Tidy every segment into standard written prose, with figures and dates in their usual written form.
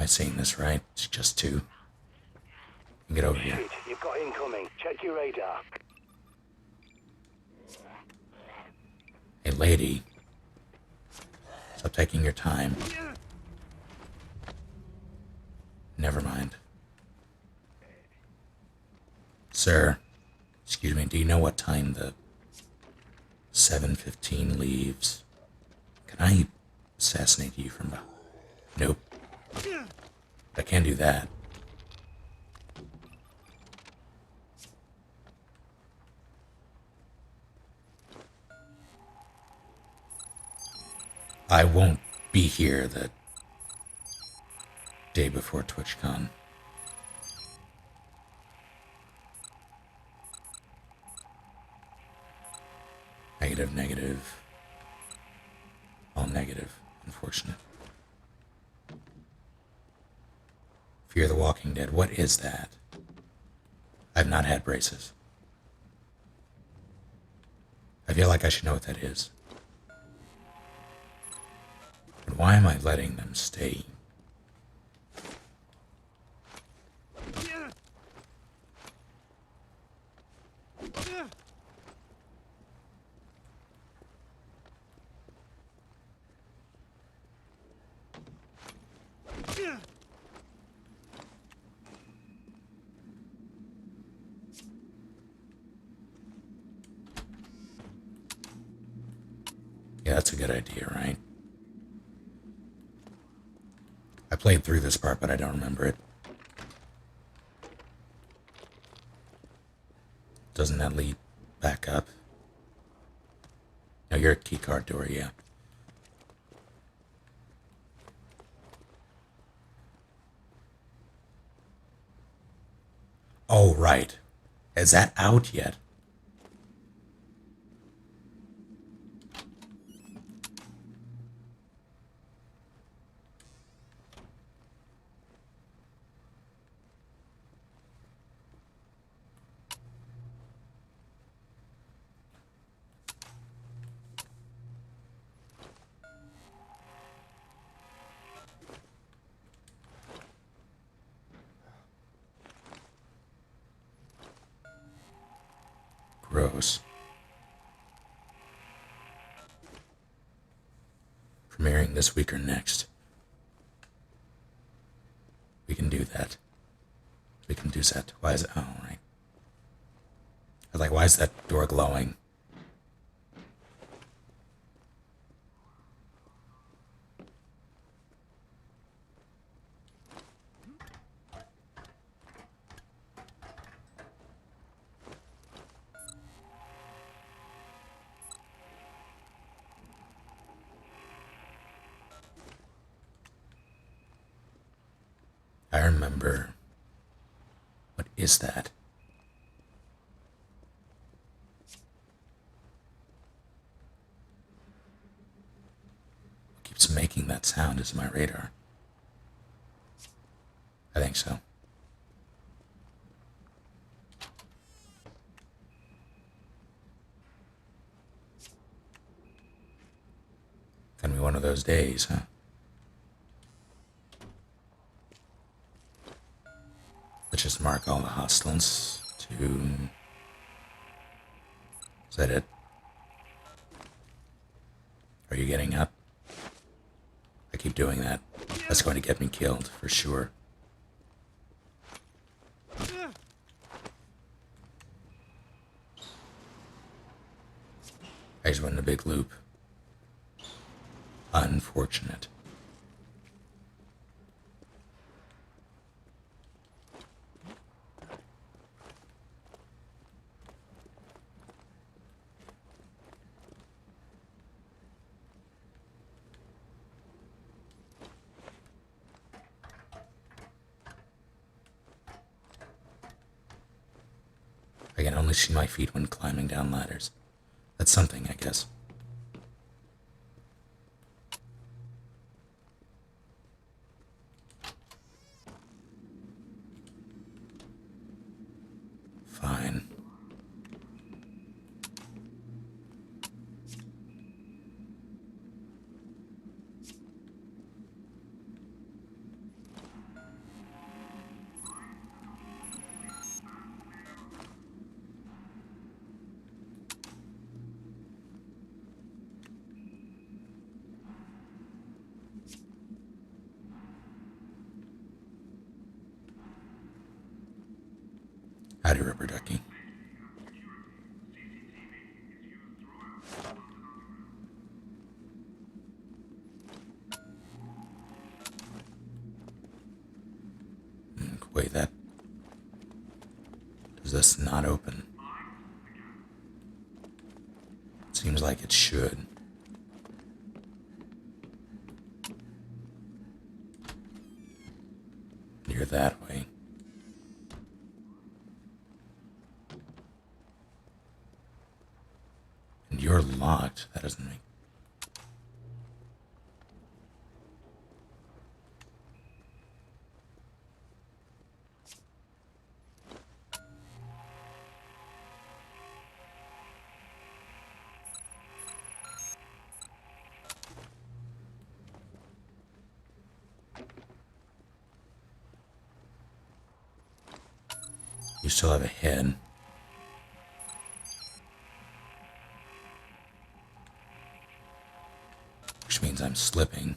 I seeing this right? It's just two. Get over here. Shit, you've got incoming. Check your radar. Hey, lady. Stop taking your time. Never mind. Sir, excuse me, do you know what time the 7:15 leaves? Can I assassinate you from behind? Nope. I can't do that. I won't be here the day before TwitchCon. Negative, negative. All negative. Unfortunate. Fear the Walking Dead. What is that? I've not had braces. I feel like I should know what that is. But why am I letting them stay? Yeah, that's a good idea, right? I played through this part, but I don't remember it. Doesn't that lead back up? No, you're a keycard door, yeah. Oh, right. Is that out yet? Gross. Premiering this week or next. We can do that. We can do that. Why is it? Oh, right. I was like, why is that door glowing? I remember. What is that? What keeps making that sound is my radar. I think so. Gonna be one of those days, huh? Let's just mark all the hostiles to... Is that it? Are you getting up? I keep doing that. That's going to get me killed, for sure. I just went in a big loop. Unfortunate. I can only see my feet when climbing down ladders. That's something, I guess. Fine. Howdy, rubber ducky. Wait, that... Does this not open? Seems like it should. You're that way. And you're locked. That doesn't make... You still have a head. Which means I'm slipping.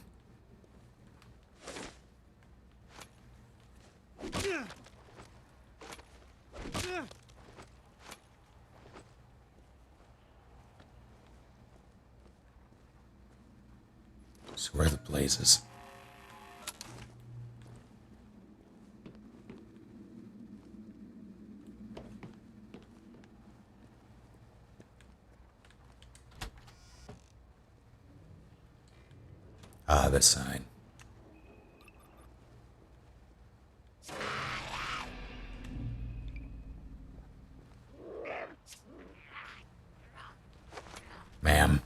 So where are the blazes? Ah, this side. Ma'am.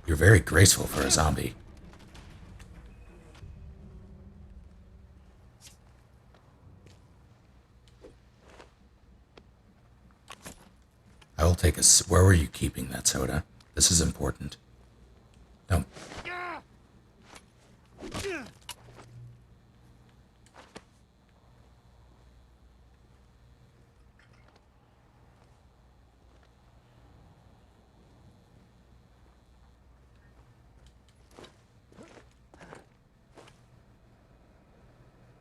You're very graceful for a zombie. I will take a... Where were you keeping that soda? This is important. No.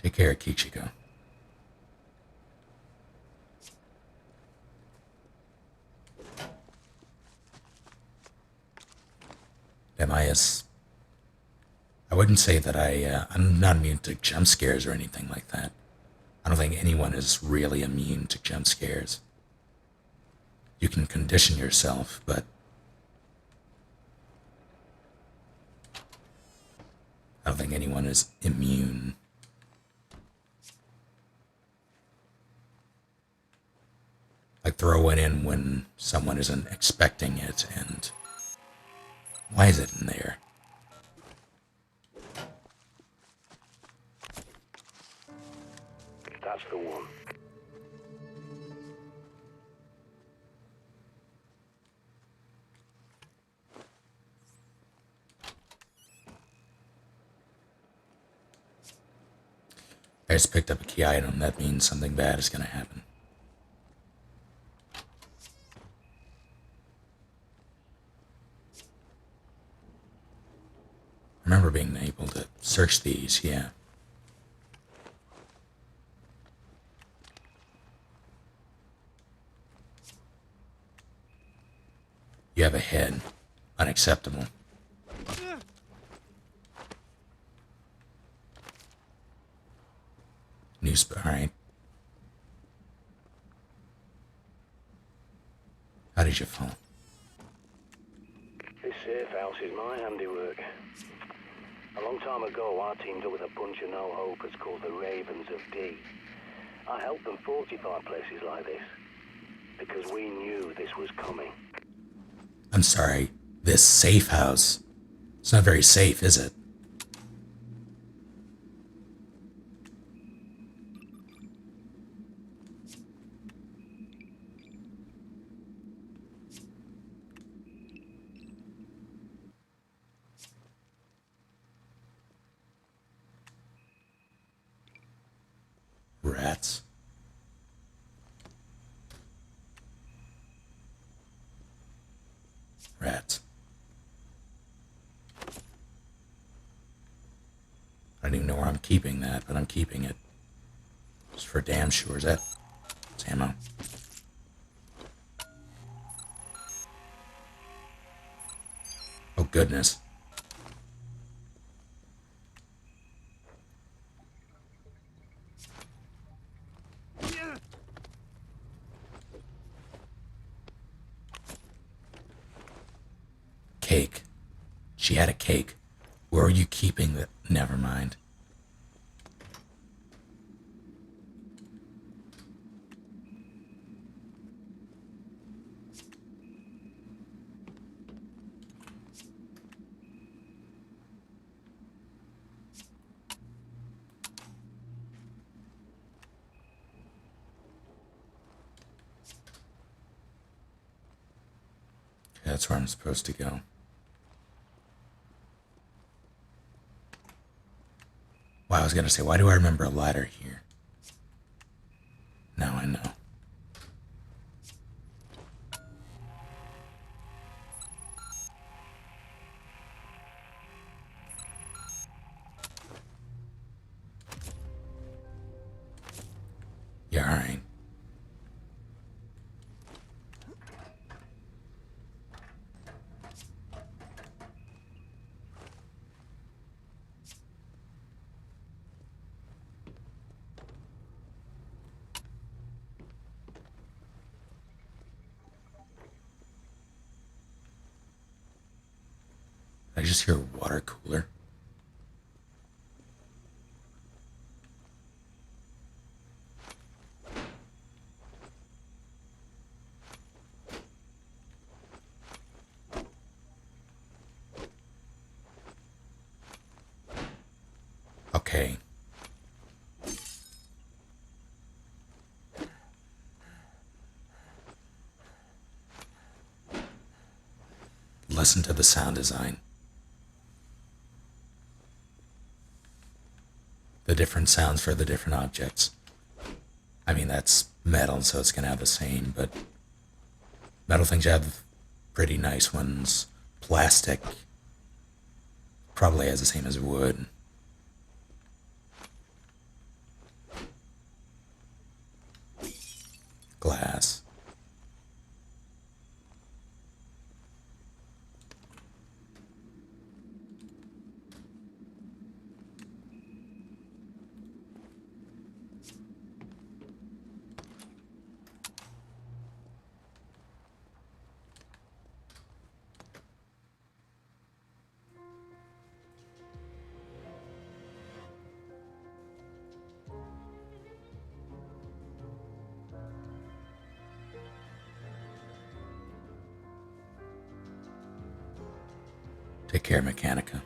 Take care, Kichiko. I wouldn't say that I'm not immune to jump scares or anything like that. I don't think anyone is really immune to jump scares. You can condition yourself, but I don't think anyone is immune. Like throw it in when someone isn't expecting it, and why is it in there? That's the one. I just picked up a key item. That means something bad is going to happen. I remember being able to search these, yeah. You have a head. Unacceptable. Alright. How did you fall? This safe house is my handiwork. A long time ago, I teamed up with a bunch of no-hopers called the Ravens of D. I helped them fortify places like this, because we knew this was coming. I'm sorry. This safe house. It's not very safe, is it? Rats. Rats. I don't even know where I'm keeping that, but I'm keeping it. Just for damn sure. Is that it's ammo? Oh, goodness. Cake. She had a cake. Where are you keeping that? Never mind. Okay, that's where I'm supposed to go. Well, I was gonna say, why do I remember a ladder here? Now I know. Yeah, alright. Did I just hear a water cooler? Okay. Listen to the sound design. The different sounds for the different objects. I mean, that's metal, so it's gonna have the same, but metal things have pretty nice ones. Plastic probably has the same as wood. Glass. Take care, Mechanica.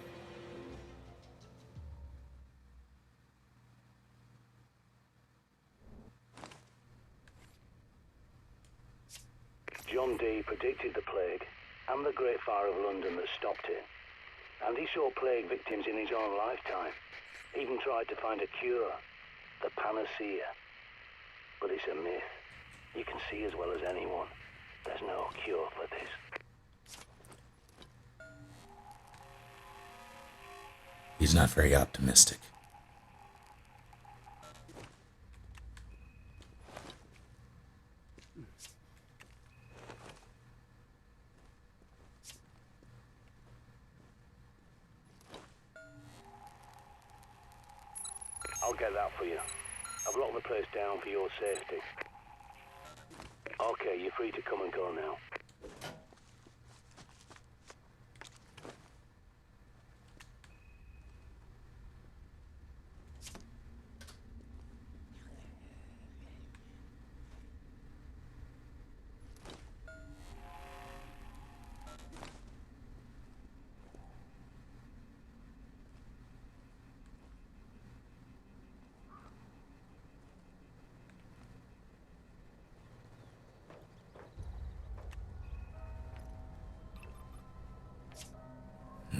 John Dee predicted the plague and the Great Fire of London that stopped it. And he saw plague victims in his own lifetime. Even tried to find a cure, the panacea. But it's a myth. You can see as well as anyone, there's no cure for this. He's not very optimistic. I'll get that for you. I've locked the place down for your safety. Okay, you're free to come and go now.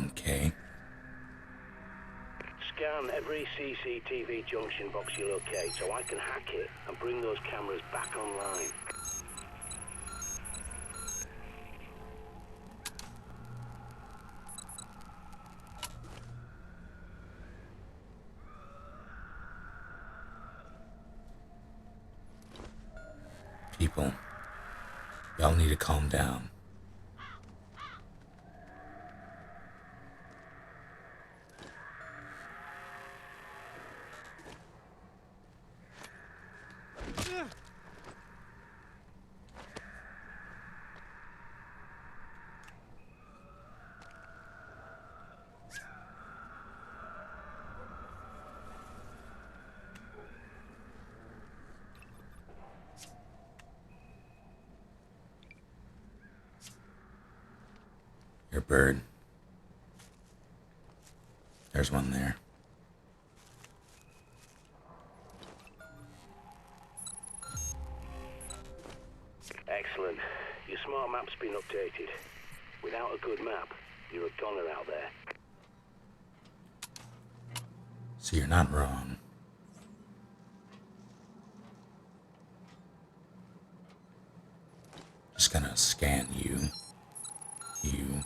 Okay. Scan every CCTV junction box you locate so I can hack it and bring those cameras back online. people. Y'all need to calm down. Your bird. There's one there. Excellent. Your smart map's been updated. Without a good map, you're a goner out there. So you're not wrong. Just gonna scan you. You.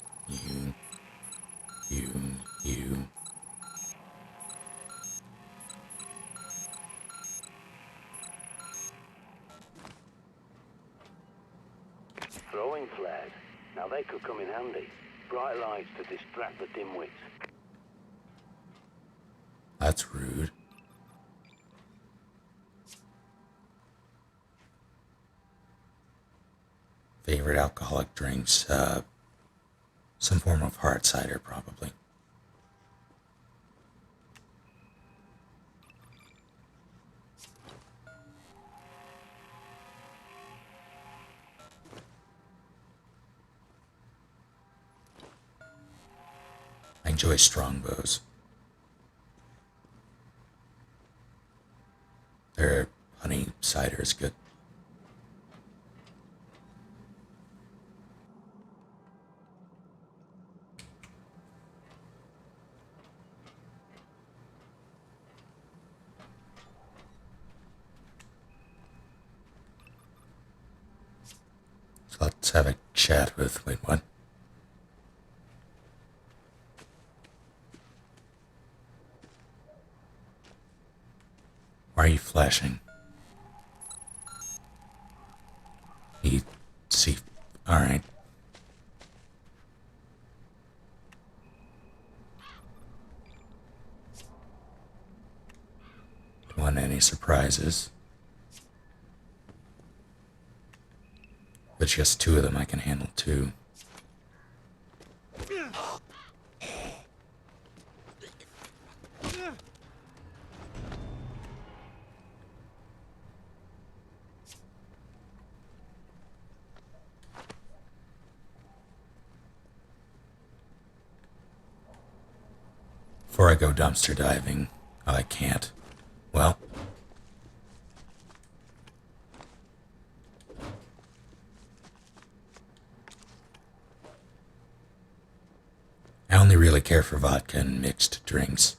Throwing flares. Now they could come in handy. Bright lights to distract the dimwits. That's rude. Favorite alcoholic drinks? Some form of hard cider, probably. I enjoy strongbows. Their honey cider is good. So let's have a chat with. Wait, what? Why are you flashing? You see. Alright. Don't want any surprises. But just two of them I can handle too. Before I go dumpster diving, I can't. Well, I only really care for vodka and mixed drinks.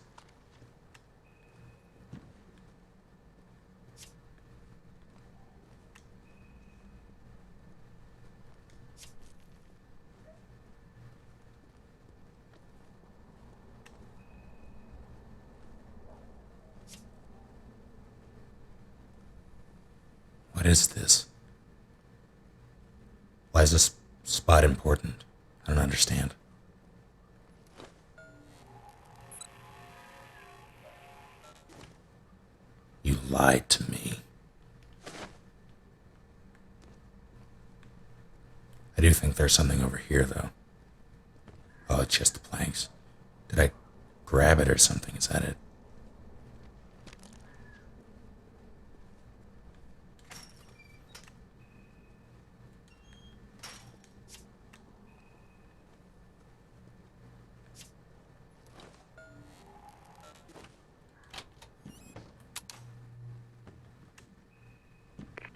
What is this? Why is this spot important? I don't understand. You lied to me. I do think there's something over here, though. Oh, it's just the planks. Did I grab it or something? Is that it?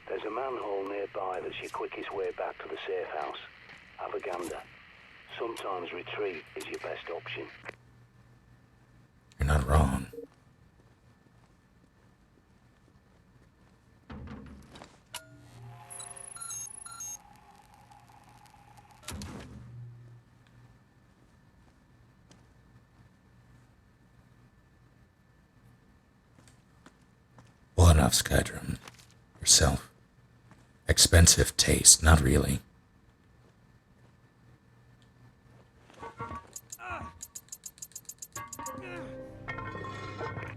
There's a manhole nearby that's your quickest way back to the safe house. Have a gander. Sometimes retreat is your best option. You're not wrong. Well enough, Skydrum. Yourself. expensive taste. Not really.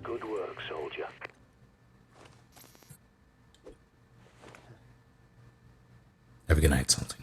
Good work, soldier. Have a good night, something.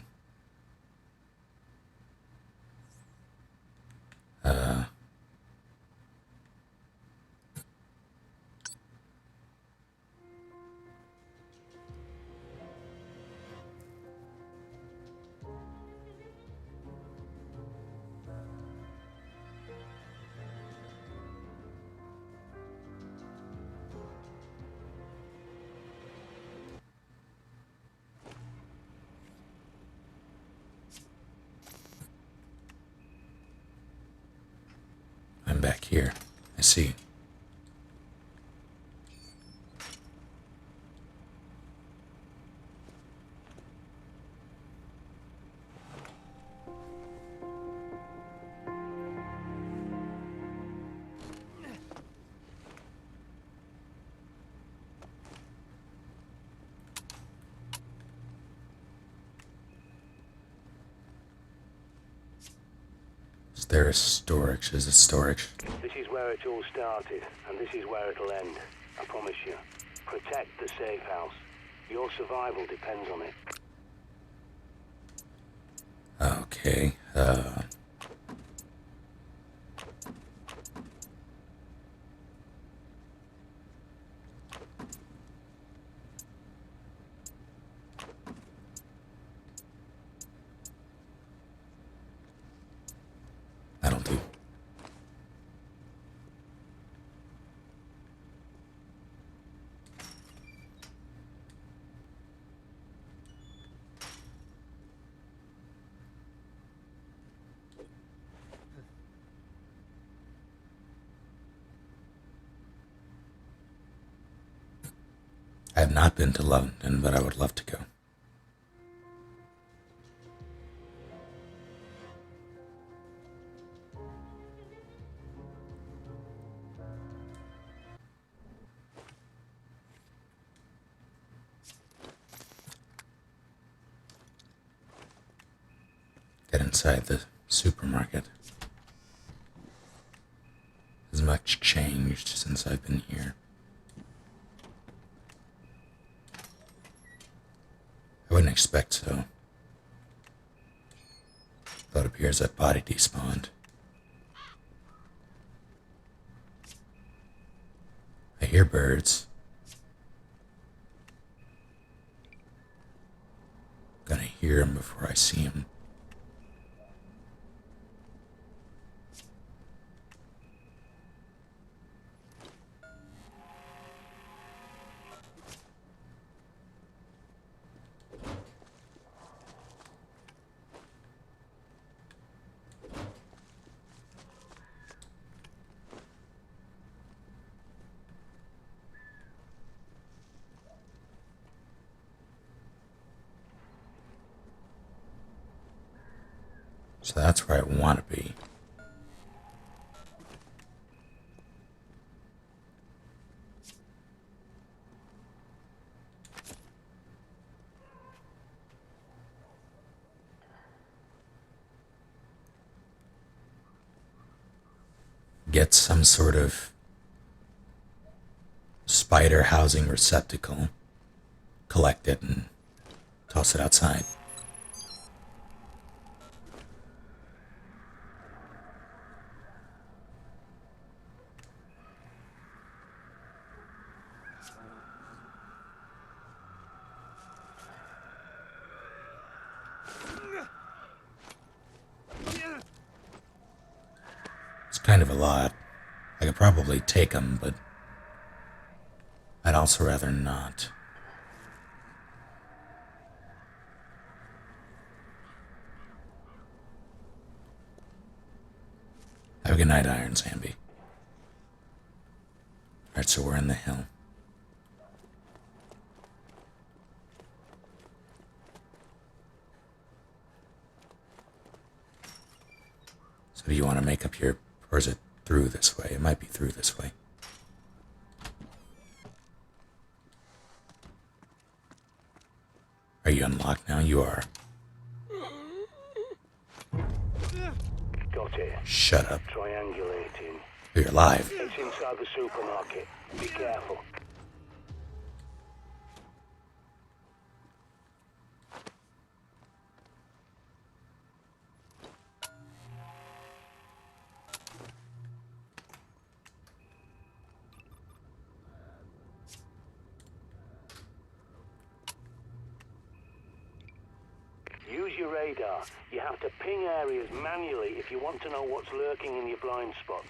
I'm back here. I see. Is there a storage? Is it storage? This is where it all started, and this is where it'll end. I promise you. Protect the safe house. Your survival depends on it. Okay. That'll do. I have not been to London, but I would love to go. Get inside the supermarket. Has much changed since I've been here? I wouldn't expect so. Though it appears that body despawned. I hear birds. Gonna hear them before I see them. So that's where I want to be. Get some sort of spider housing receptacle, collect it, and toss it outside. It's kind of a lot. I could probably take them, but I'd also rather not. Have a good night, Iron Zambi. Alright, so we're in the hill. So do you want to make up your... or is it through this way? It might be through this way. Are you unlocked now? You are. Got it. Shut up. Triangulating. You're alive. It's inside the supermarket. Be careful. Use your radar. You have to ping areas manually if you want to know what's lurking in your blind spots.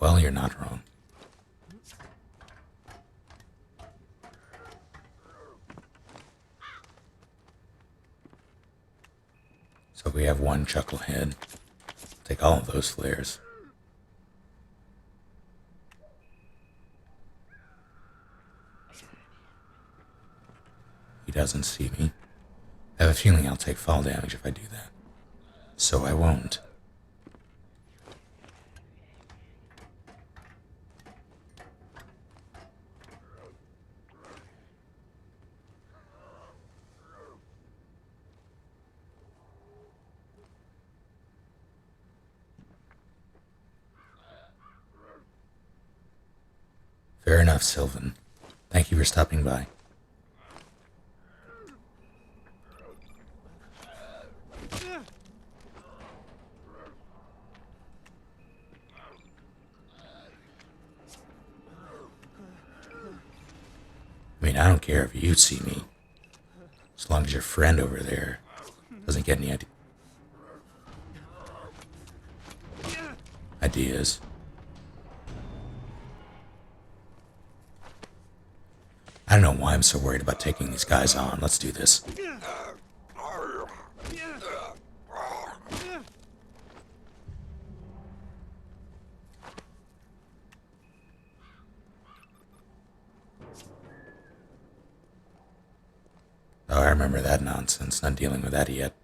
Well, you're not wrong. So we have one chucklehead. Take all of those flares. He doesn't see me. I have a feeling I'll take fall damage if I do that. So I won't. Fair enough, Sylvan. Thank you for stopping by. I mean, I don't care if you see me, as long as your friend over there doesn't get any ideas. I don't know why I'm so worried about taking these guys on. Let's do this. Oh, I remember that nonsense. Not dealing with that yet.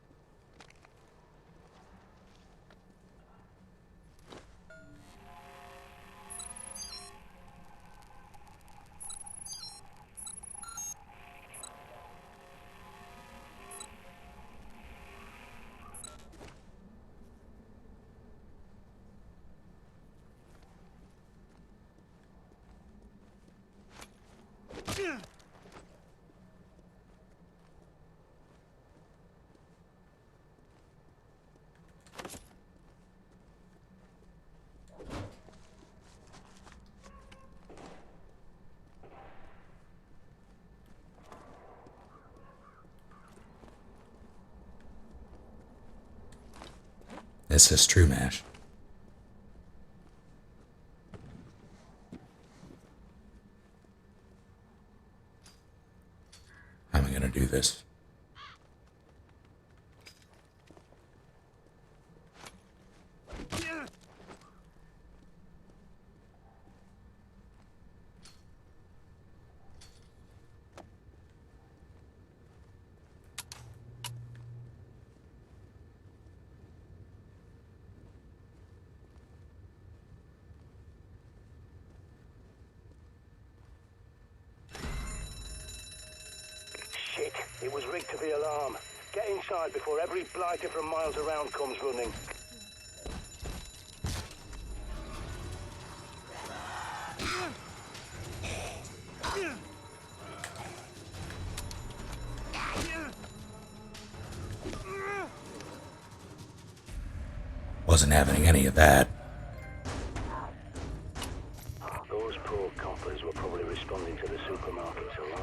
This is true, Mash. How am I gonna do this? Shit, it was rigged to the alarm. Get inside before every blighter from miles around comes running. Wasn't having any of that. Those poor coppers were probably responding to the supermarket's alarm.